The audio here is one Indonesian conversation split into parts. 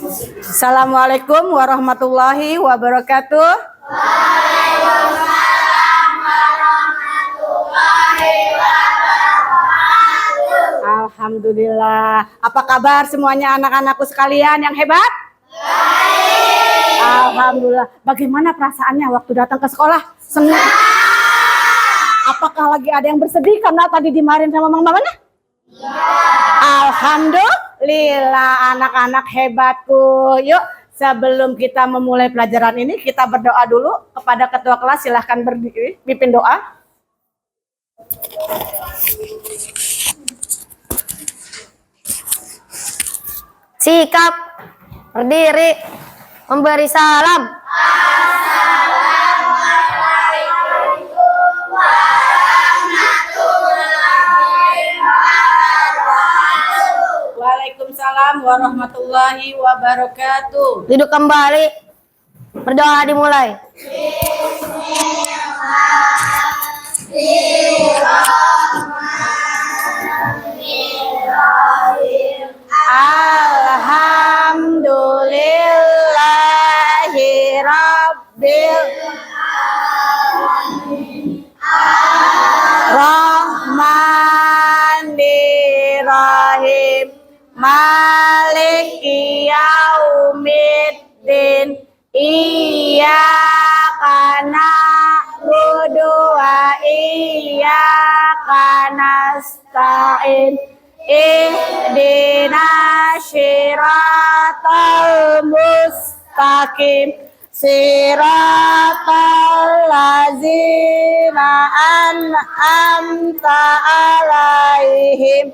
Assalamualaikum warahmatullahi wabarakatuh. Waalaikumsalam warahmatullahi wabarakatuh. Alhamdulillah. Apa kabar semuanya anak-anakku sekalian yang hebat? Baik. Alhamdulillah. Bagaimana perasaannya waktu datang ke sekolah? Senang? Apakah lagi ada yang bersedih karena tadi dimarahin sama mamanya? Ya. Alhamdulillah anak-anak hebatku. Yuk sebelum kita memulai pelajaran ini kita berdoa dulu kepada ketua kelas. Silahkan berdiri, pimpin doa. Sikap, berdiri, memberi salam. Waalaikumsalam warahmatullahi wabarakatuh. Duduk kembali. Berdoa dimulai. Alhamdulillahi rabbil rahmanirrahim. Maliki yaumiddin. Iyyaka na'budu wa iyyaka nasta'in. Ihdinas siratal mustaqim. Siratal ladzina an'amta alaihim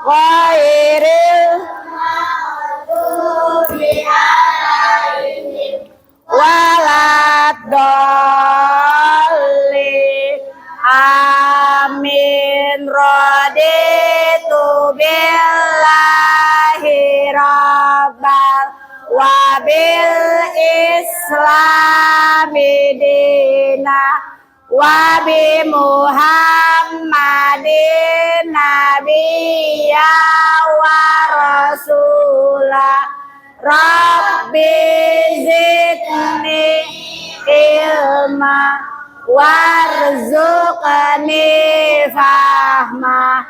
ghairil maghdubi alaihim waladdallin. Amin. Raditu billahi rabbal wa bil islami dina wa bi muhammadin nabiyya wa rasulah. Rabbi zidni ilma warzuqni fahma.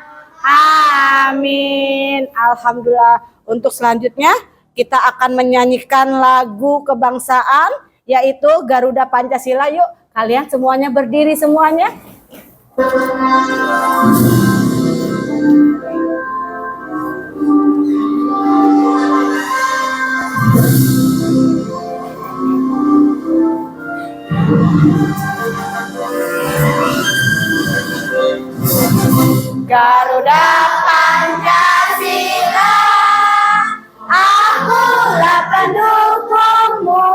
Amin. Alhamdulillah. Untuk selanjutnya kita akan menyanyikan lagu kebangsaan yaitu Garuda Pancasila. Yuk kalian semuanya berdiri semuanya. Garuda Pancasila, akulah pendukungmu,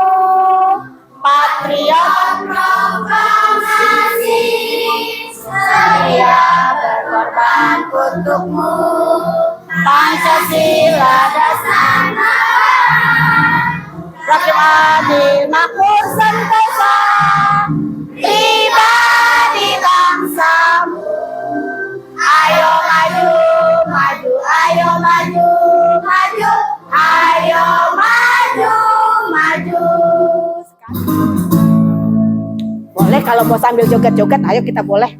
patriot proklamasi, setia berkorban untukmu. Pancasila dasar rakyat adil makmur sentosa, pribadi bangsamu. Ayo maju, maju, ayo maju, maju, ayo maju, maju. Boleh kalau mau sambil joget-joget, ayo kita boleh.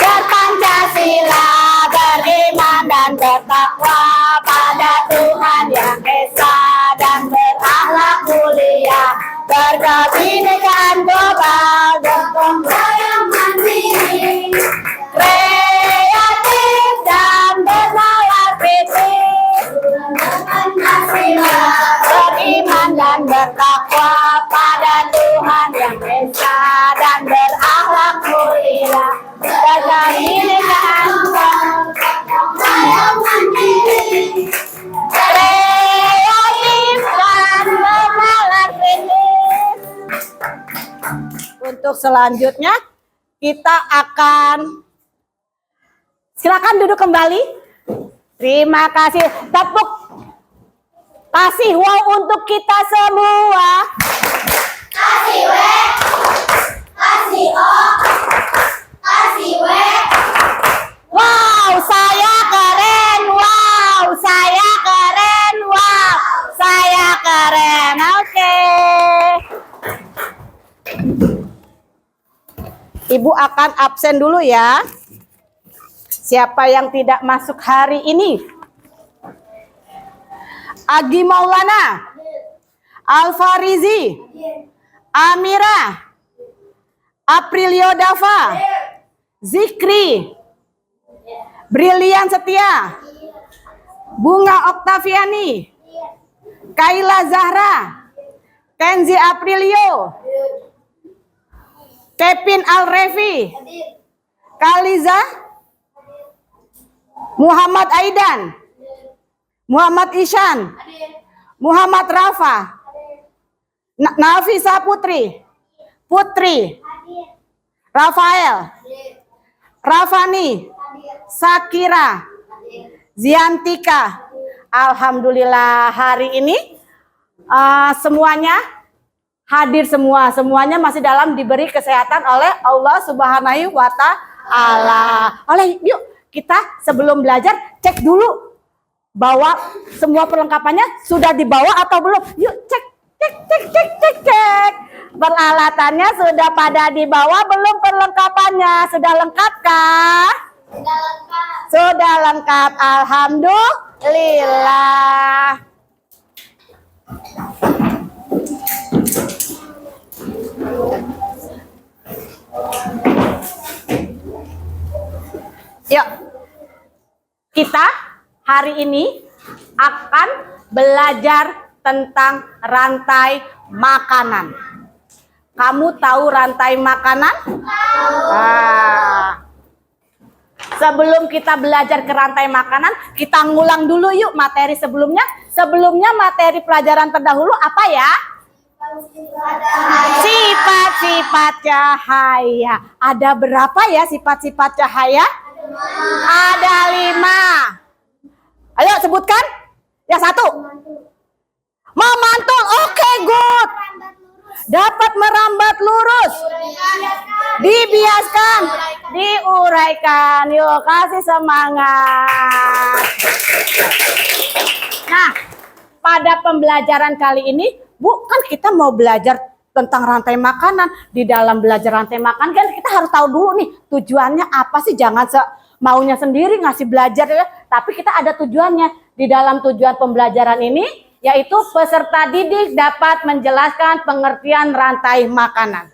Berpancasila, beriman dan bertakwa pada Tuhan yang Esa dan berakhlak mulia, berkebinekaan global gotong royong mandiri, kreatif dan bernalar kritis. Pancasila, beriman dan bertakwa pada Tuhan yang Esa dan berakhlak mulia, berkebinekaan gotong royong mandiri, kreatif dan bernalar kritis. Untuk selanjutnya kita akan silakan duduk kembali. Terima kasih. Tepuk kasih wow untuk kita semua. Kasih wow. Ibu akan absen dulu ya. Siapa yang tidak masuk hari ini? Agi Maulana, Alfarizi, Amira, Aprilio Dava, Zikri, Brilian Setia, Bunga Oktaviani, Kaila Zahra, Kenzi Aprilio, Kevin Alrefi, Kaliza, Muhammad Aidan, Muhammad Ishan, Muhammad Rafa, Nafisa Putri, Rafael, Rafani, Sakira, Ziantika. Alhamdulillah hari ini semuanya hadir semua. Semuanya masih dalam diberi kesehatan oleh Allah Subhanahu wa Ta'ala. Yuk kita sebelum belajar cek dulu bahwa semua perlengkapannya sudah dibawa atau belum. Yuk cek. Peralatannya sudah pada dibawa belum perlengkapannya? Sudah lengkap kah? Sudah lengkap. Sudah lengkap. Alhamdulillah. Yuk, kita hari ini akan belajar tentang rantai makanan. Kamu tahu rantai makanan? Nah, sebelum kita belajar ke rantai makanan, kita ngulang dulu yuk materi sebelumnya. Sebelumnya materi pelajaran terdahulu apa ya? Sifat-sifat cahaya. Ada berapa ya sifat-sifat cahaya? Ada 5. Ayo sebutkan. Yang 1. Memantul. Oke, good. Dapat merambat lurus. Dibiaskan. Diuraikan. Yuk, kasih semangat. Nah, pada pembelajaran kali ini, Bu, kan kita mau belajar tentang rantai makanan. Di dalam belajar rantai makanan kan kita harus tahu dulu nih tujuannya apa sih. Jangan maunya sendiri ngasih belajar ya. Tapi kita ada tujuannya. Di dalam tujuan pembelajaran ini yaitu peserta didik dapat menjelaskan pengertian rantai makanan.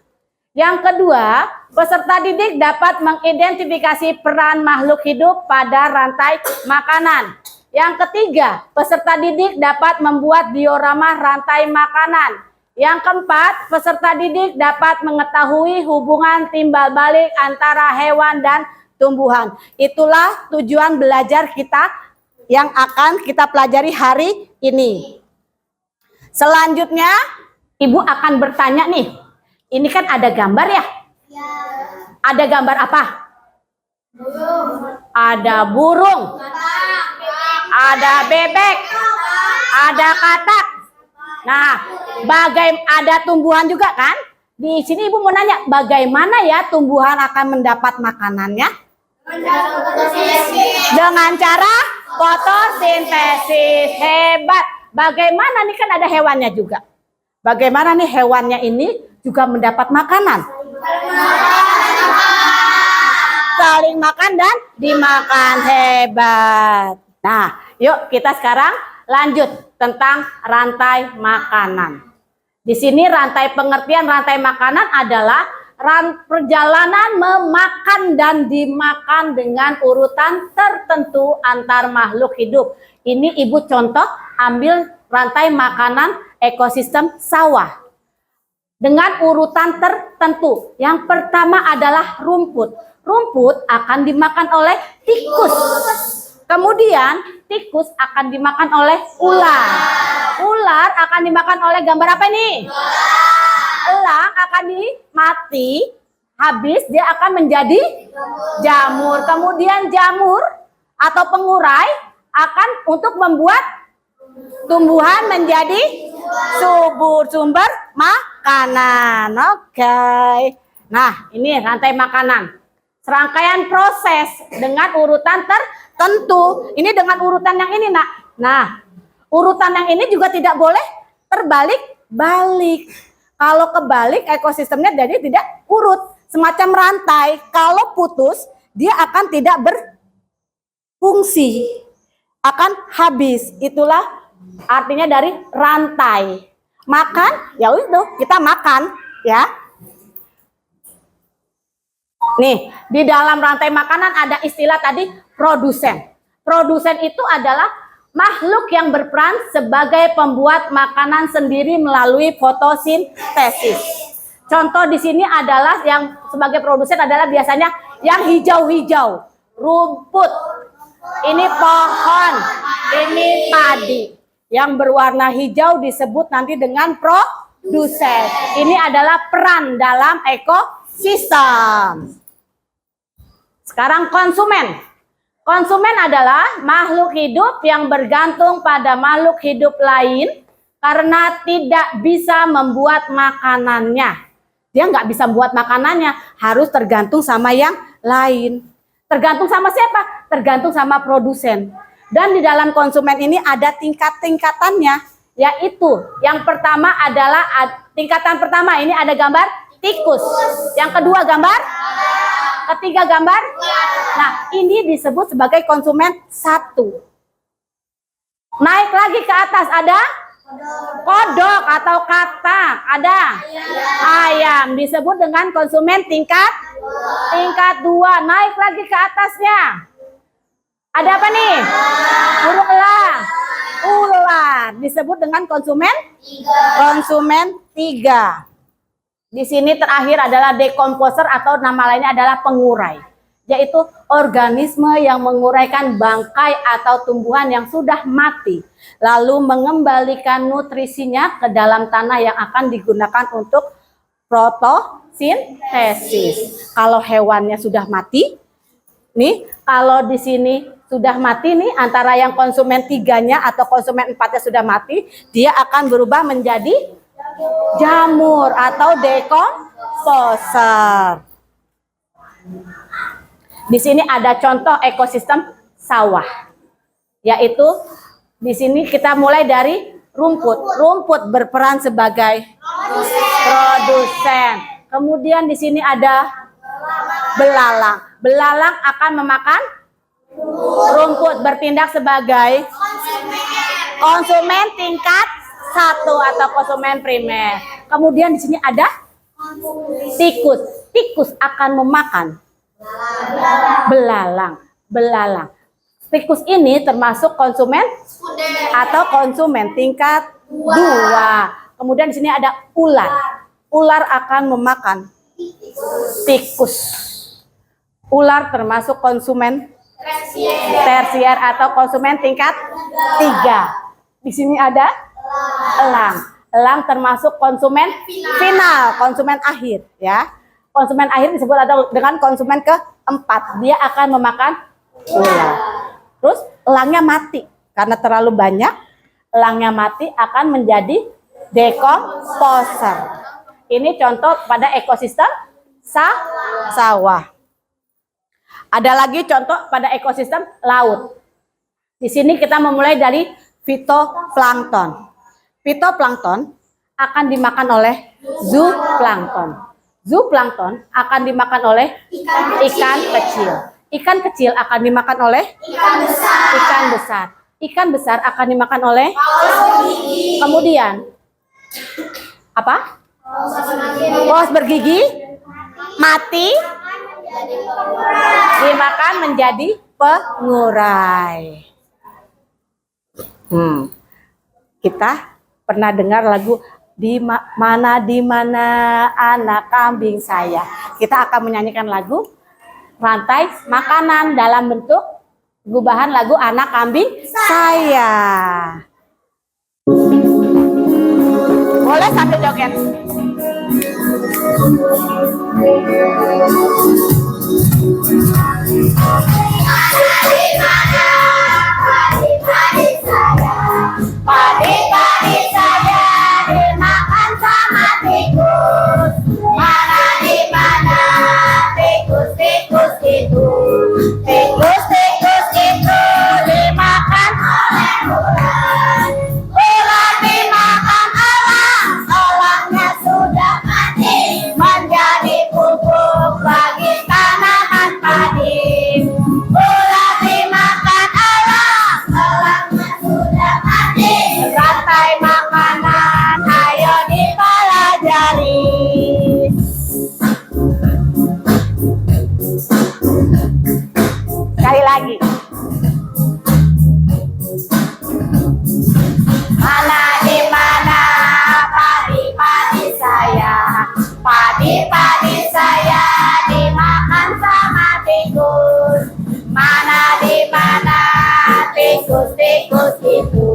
Yang kedua, peserta didik dapat mengidentifikasi peran makhluk hidup pada rantai makanan. Yang ketiga, peserta didik dapat membuat diorama rantai makanan. Yang keempat, peserta didik dapat mengetahui hubungan timbal balik antara hewan dan tumbuhan. Itulah tujuan belajar kita yang akan kita pelajari hari ini. Selanjutnya, Ibu akan bertanya nih. Ini kan ada gambar ya? Ada gambar apa? Ada burung. Ada bebek. Ada katak. Nah, ada tumbuhan juga kan? Di sini Ibu mau nanya, bagaimana ya tumbuhan akan mendapat makanannya? Dengan cara fotosintesis. Hebat. Bagaimana nih kan ada hewannya juga. Bagaimana nih hewannya ini juga mendapat makanan? Saling makan dan dimakan. Hebat. Nah, yuk kita sekarang lanjut tentang rantai makanan. Di sini pengertian rantai makanan adalah perjalanan memakan dan dimakan dengan urutan tertentu antar makhluk hidup. Ini Ibu contoh ambil rantai makanan ekosistem sawah. Dengan urutan tertentu. Yang pertama adalah rumput. Rumput akan dimakan oleh tikus. Kemudian tikus akan dimakan oleh ular. Ular akan dimakan oleh gambar apa nih? Elang akan mati, habis dia akan menjadi jamur. Kemudian jamur atau pengurai akan untuk membuat tumbuhan menjadi sumber makanan. Oke. Nah, ini rantai makanan. Serangkaian proses dengan urutan tertentu. Ini dengan urutan yang ini, Nak. Nah, urutan yang ini juga tidak boleh terbalik-balik. Kalau kebalik ekosistemnya jadi tidak urut. semacam rantai. Kalau putus, dia akan tidak berfungsi, akan habis. Itulah artinya dari rantai. Makan, ya itu kita makan, ya. Nih, di dalam rantai makanan ada istilah tadi produsen. Produsen itu adalah makhluk yang berperan sebagai pembuat makanan sendiri melalui fotosintesis. Contoh di sini adalah yang sebagai produsen adalah biasanya yang hijau-hijau, rumput. Ini pohon, ini padi. Yang berwarna hijau disebut nanti dengan produsen. Ini adalah peran dalam ekosistem. Sekarang konsumen. Konsumen adalah makhluk hidup yang bergantung pada makhluk hidup lain karena tidak bisa membuat makanannya. Dia nggak bisa membuat makanannya, harus tergantung sama yang lain. Tergantung sama siapa? Tergantung sama produsen. Dan di dalam konsumen ini ada tingkat-tingkatannya, yaitu yang pertama adalah tingkatan pertama ini ada gambar tikus. Yang kedua gambar, ketiga gambar. Nah, ini disebut sebagai konsumen 1. Naik lagi ke atas ada kodok atau katak, ada ayam, disebut dengan konsumen tingkat 2. Naik lagi ke atasnya. Ada apa nih? Burung elang. Ular disebut dengan konsumen 3. Di sini terakhir adalah dekomposer atau nama lainnya adalah pengurai, yaitu organisme yang menguraikan bangkai atau tumbuhan yang sudah mati, lalu mengembalikan nutrisinya ke dalam tanah yang akan digunakan untuk fotosintesis. Kalau hewannya sudah mati, nih kalau di sini sudah mati nih, antara yang konsumen 3-nya atau konsumen 4-nya sudah mati, dia akan berubah menjadi jamur atau dekomposer. Di sini ada contoh ekosistem sawah, yaitu di sini kita mulai dari rumput. Rumput berperan sebagai produsen. Kemudian di sini ada belalang. Belalang akan memakan rumput, bertindak sebagai konsumen tingkat 1 atau konsumen primer. Kemudian di sini ada tikus. Tikus akan memakan belalang. Tikus ini termasuk konsumen atau konsumen tingkat 2. Kemudian di sini ada ular. Ular akan memakan tikus. Ular termasuk konsumen tersier atau konsumen tingkat 3. Di sini ada elang. Elang termasuk konsumen final, konsumen akhir, ya. Konsumen akhir disebut dengan konsumen keempat. Dia akan memakan ular. Terus elangnya mati karena terlalu banyak. Elangnya mati akan menjadi dekomposer. Ini contoh pada ekosistem sawah. Ada lagi contoh pada ekosistem laut. Di sini kita memulai dari fitoplankton. Fitoplankton akan dimakan oleh zooplankton. Zooplankton akan dimakan oleh ikan kecil. Ikan kecil akan dimakan oleh ikan besar. Ikan besar akan dimakan oleh kemudian apa? Paus bergigi mati dimakan menjadi pengurai. Kita pernah dengar lagu di mana anak kambing saya. Kita akan menyanyikan lagu rantai makanan dalam bentuk gubahan lagu anak kambing saya. Boleh sambil joget. Padi-padi saya dimakan sama tikus. Mana di mana tikus-tikus itu. Tikus-tikus itu dimakan oleh ular. Ular dimakan elang. Elangnya sudah mati menjadi pupuk. padi saya dimakan sama tikus. Mana di mana tikus-tikus itu.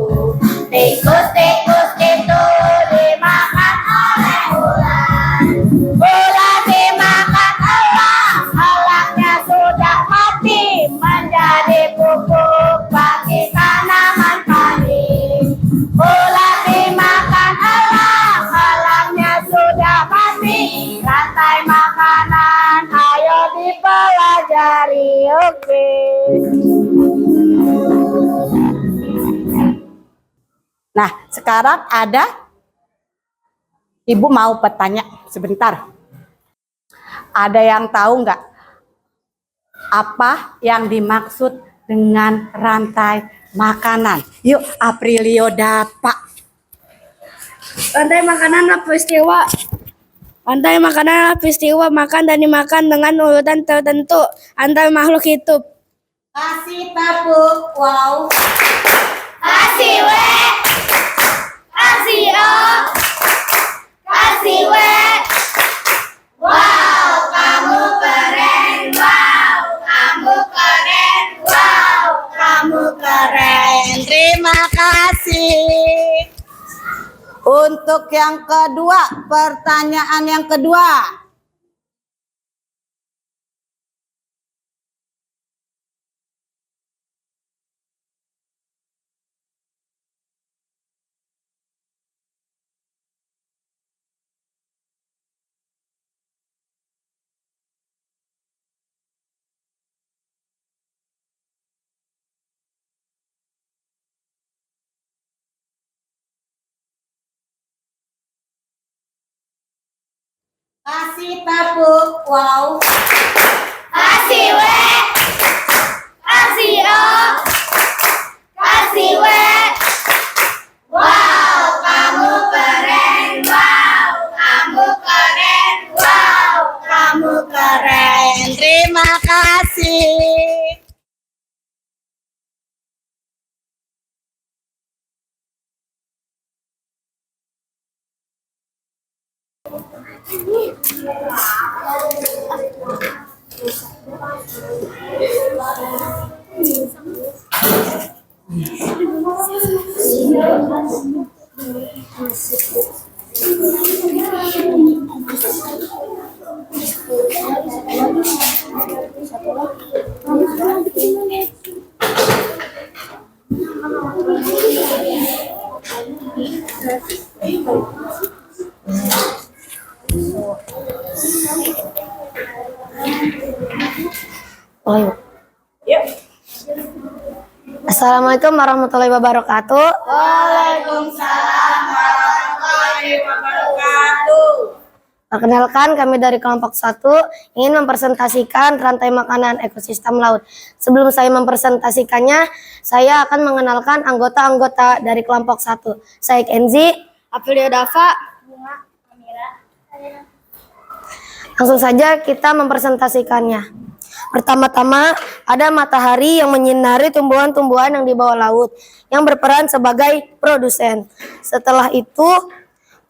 Tikus-tikus itu dimakan oleh ular. Ular dimakan elang, elangnya sudah mati menjadi pupuk bagi tanaman padi. Ular dimakan elang, elangnya sudah mati. Rantai makanan, ayo dipelajari, oke. Nah, sekarang ada Ibu mau bertanya sebentar. Ada yang tahu nggak apa yang dimaksud dengan rantai makanan? Yuk, Aprilio Dapa. Rantai makanan adalah peristiwa. Rantai makanan adalah peristiwa makan dan dimakan dengan urutan tertentu antar makhluk hidup. Kasih tepuk, wow. Kasih W, kasih O, kasih W. Wow, kamu keren. Wow, kamu keren. Wow, kamu keren. Terima kasih. Untuk yang kedua, pertanyaan yang kedua. Kasih tepuk, wow. Kasih W, kasih O, kasih W. Wow, kamu keren. Wow, kamu keren. Wow, kamu keren. Terima kasih. Yuk. Assalamualaikum warahmatullahi wabarakatuh. Waalaikumsalam warahmatullahi wabarakatuh. Perkenalkan, kami dari kelompok 1 ingin mempresentasikan rantai makanan ekosistem laut. Sebelum saya mempresentasikannya, saya akan mengenalkan anggota-anggota dari kelompok 1. Saya Kenzi, Aprilio Dava. Langsung saja kita mempresentasikannya. Pertama-tama, ada matahari yang menyinari tumbuhan-tumbuhan yang di bawah laut, yang berperan sebagai produsen. Setelah itu,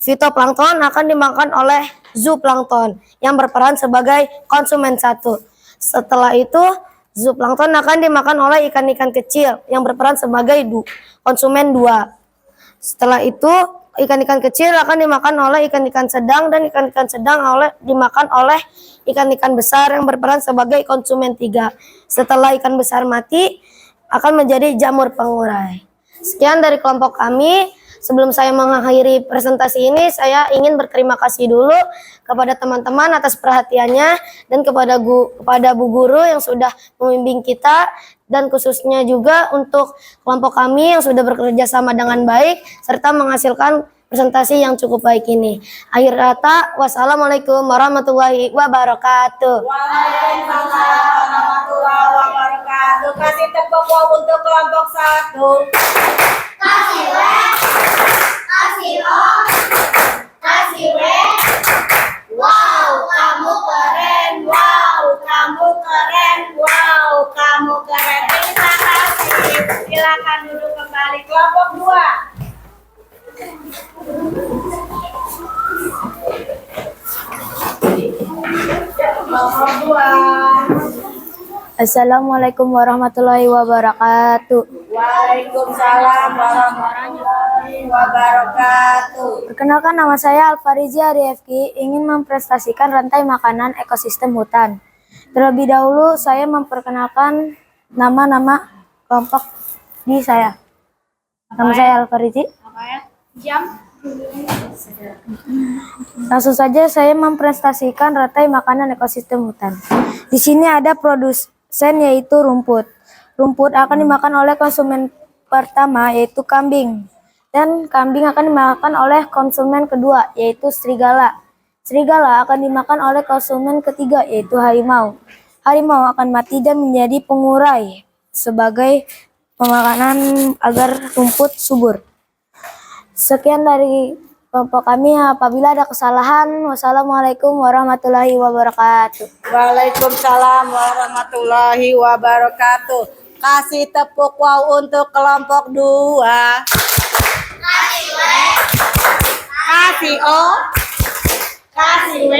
fitoplankton akan dimakan oleh zooplankton yang berperan sebagai konsumen 1. Setelah itu, zooplankton akan dimakan oleh ikan-ikan kecil yang berperan sebagai konsumen 2. Setelah itu, ikan-ikan kecil akan dimakan oleh ikan-ikan sedang dan ikan-ikan sedang dimakan oleh ikan-ikan besar yang berperan sebagai konsumen 3. Setelah ikan besar mati, akan menjadi jamur pengurai. Sekian dari kelompok kami. Sebelum saya mengakhiri presentasi ini, saya ingin berterima kasih dulu kepada teman-teman atas perhatiannya dan kepada Bu Guru yang sudah membimbing kita, dan khususnya juga untuk kelompok kami yang sudah bekerja sama dengan baik serta menghasilkan presentasi yang cukup baik ini. Akhir kata, wassalamualaikum warahmatullahi wabarakatuh. Waalaikumsalam warahmatullahi wabarakatuh. Kasih tepuk wow untuk kelompok 1. Kasih W, kasih O, kasih W. Wow, kamu keren. Wow, kamu keren. Wow, kamu keren. Terima kasih. Silakan duduk kembali. Kelompok 2. Kelompok 2. Assalamualaikum warahmatullahi wabarakatuh. Waalaikumsalam warahmatullahi wabarakatuh. Perkenalkan, nama saya Alfarizi Ariefki, ingin mempresentasikan rantai makanan ekosistem hutan. Terlebih dahulu saya memperkenalkan nama-nama kelompok di saya. Nama saya Alfarizi. Langsung saja saya mempresentasikan rantai makanan ekosistem hutan. Di sini ada produsen yaitu rumput. Rumput akan dimakan oleh konsumen pertama yaitu kambing. Dan kambing akan dimakan oleh konsumen kedua yaitu serigala. Serigala akan dimakan oleh konsumen ketiga yaitu harimau. Harimau akan mati dan menjadi pengurai sebagai pemakanan agar rumput subur. Sekian dari kelompok kami. Apabila ada kesalahan, wassalamualaikum warahmatullahi wabarakatuh. Waalaikumsalam warahmatullahi wabarakatuh. Kasih tepuk wow untuk kelompok 2. Kasih O. Kasih W.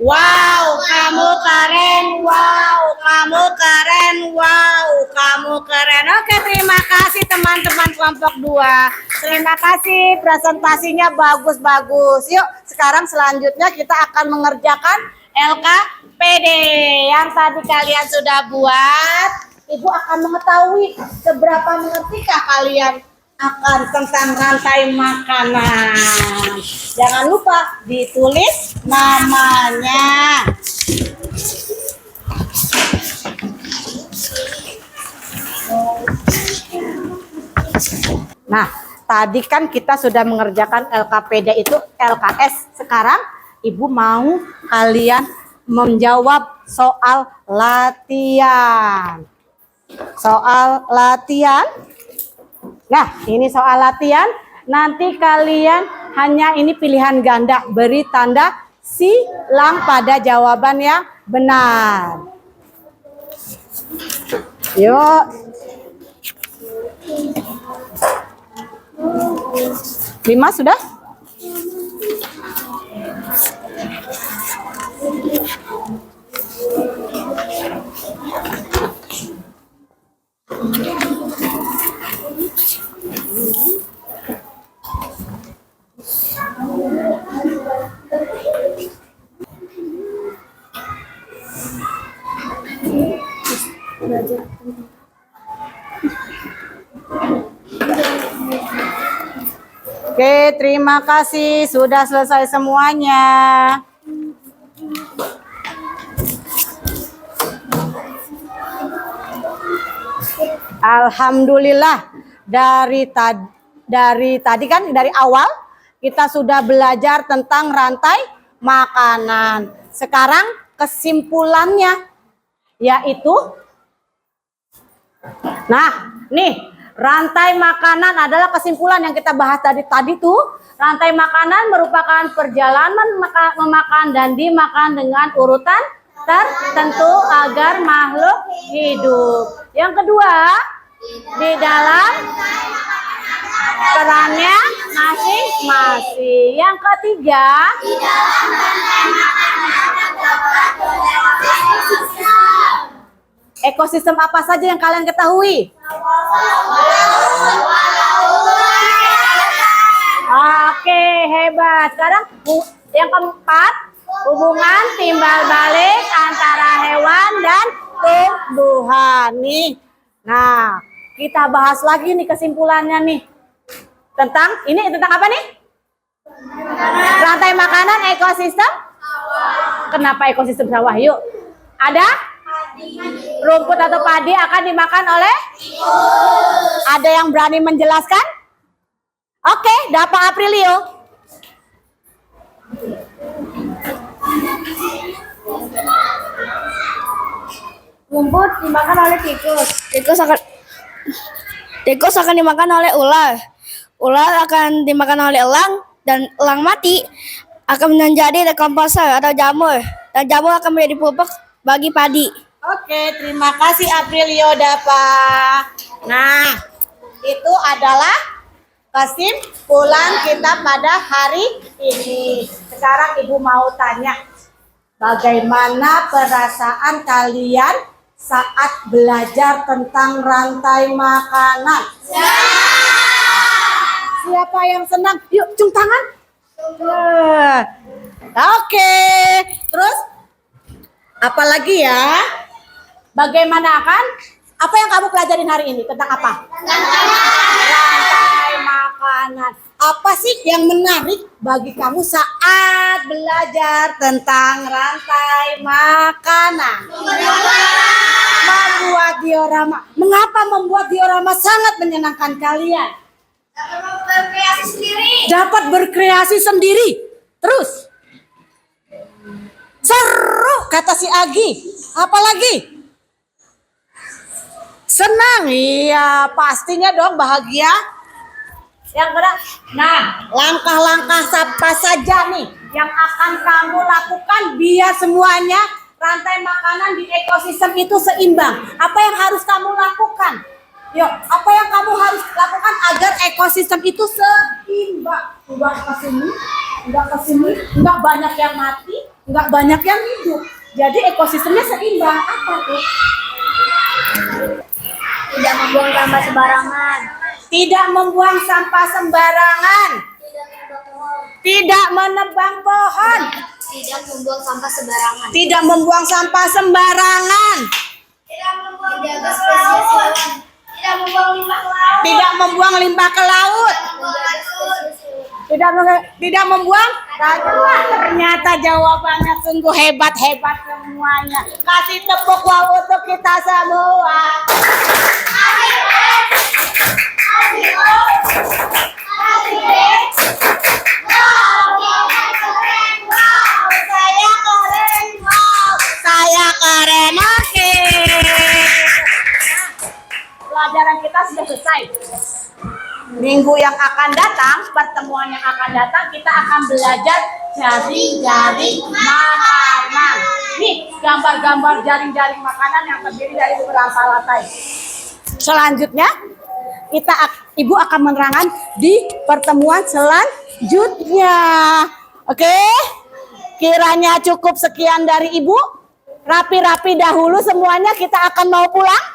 Wow, kamu keren. Wow, kamu keren. Wow, kamu keren. Oke, terima kasih teman-teman kelompok 2. Terima kasih, presentasinya bagus-bagus. Yuk, sekarang selanjutnya kita akan mengerjakan LKPD yang tadi kalian sudah buat. Ibu akan mengetahui seberapa mengertikah kalian akan tentang rantai makanan. Jangan lupa ditulis namanya. Nah, tadi kan kita sudah mengerjakan LKPD itu LKS. Sekarang Ibu mau kalian menjawab soal latihan. Soal latihan. Nah, ini soal latihan. Nanti kalian hanya ini pilihan ganda. Beri tanda silang pada jawaban yang benar. Yuk. 5 sudah? Oke, terima kasih. Sudah selesai semuanya. Alhamdulillah. Dari tadi kan dari awal kita sudah belajar tentang rantai makanan. Sekarang kesimpulannya yaitu nih, rantai makanan adalah kesimpulan yang kita bahas tadi tuh. Rantai makanan merupakan perjalanan memakan dan dimakan dengan urutan tertentu agar makhluk hidup. Yang kedua, di dalam perannya masing-masing. Yang ketiga, di dalam rantai makanan terdapat ekosistem apa saja yang kalian ketahui? Oke, hebat. Sekarang yang keempat, hubungan timbal balik antara hewan dan tumbuhan nih. Nah, kita bahas lagi nih kesimpulannya nih. Tentang apa nih? Rantai makanan ekosistem? Kenapa ekosistem sawah? Yuk. Ada? Rumput atau padi akan dimakan oleh? Ada yang berani menjelaskan? Oke, Dapa Aprilio. Rumput dimakan oleh tikus. Tikus akan dimakan oleh ular. Ular akan dimakan oleh elang, dan elang mati akan menjadi dekomposer atau jamur. Dan jamur akan menjadi pupuk bagi padi. Oke, terima kasih Aprilio Dapa. Nah, itu adalah kesimpulan kita pada hari ini. Sekarang Ibu mau tanya, Bagaimana perasaan kalian saat belajar tentang rantai makanan? Siapa yang senang? Yuk, cung tangan. Oke. Terus apa lagi ya? Bagaimana kan? Apa yang kamu pelajarin hari ini? Tentang apa? Rantai makanan. Apa sih yang menarik bagi kamu saat belajar tentang rantai makanan? Membuat diorama. Mengapa membuat diorama sangat menyenangkan kalian? Dapat berkreasi sendiri. Terus seru kata si Agi. Apalagi? Senang, iya pastinya dong bahagia. Yang gerak. Nah, langkah-langkah apa saja nih yang akan kamu lakukan biar semuanya rantai makanan di ekosistem itu seimbang? Apa yang harus kamu lakukan? Yuk, apa yang kamu harus lakukan agar ekosistem itu seimbang? Enggak ke sini, enggak ke sini, enggak banyak yang mati, enggak banyak yang hidup. Jadi ekosistemnya seimbang. Apa tuh? Tidak membuang sampah sembarangan. Tidak membuang sampah sembarangan. Tidak menebang pohon. Tidak membuang sampah sembarangan. Tidak membuang sampah sembarangan. Menjaga spesies hewan. Tidak membuang limbah ke laut. Tidak membuang. Wah, ternyata jawabannya sungguh hebat-hebat semuanya. Kasih tepuk wow untuk kita semua. Saya keren, oke. Pelajaran kita sudah selesai. Minggu yang akan datang, pertemuan yang akan datang, kita akan belajar jaring-jaring makanan. Nih, gambar-gambar jaring-jaring makanan yang terdiri dari beberapa lantai. Selanjutnya, Ibu akan menerangkan di pertemuan selanjutnya. Oke? Kiranya cukup sekian dari Ibu. Rapi-rapi dahulu semuanya, kita akan mau pulang.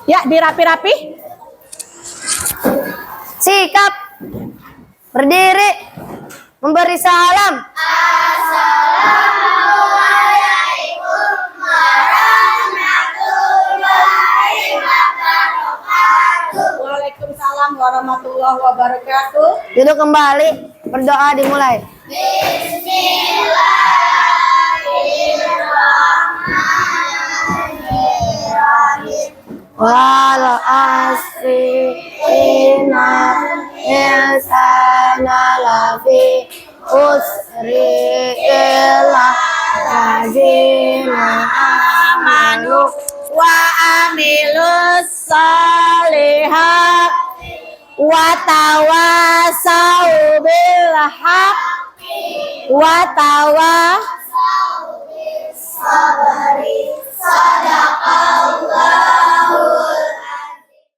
Ya, dirapi-rapi. Sikap. Berdiri. Memberi salam. Waalaikumsalam warahmatullahi wabarakatuh. Duduk kembali. Berdoa dimulai. Wal asri inna insana lafi usri illa lazina amanu Wa amilus solihat wa tawasau bil haqqi wa tawasau bis sabri.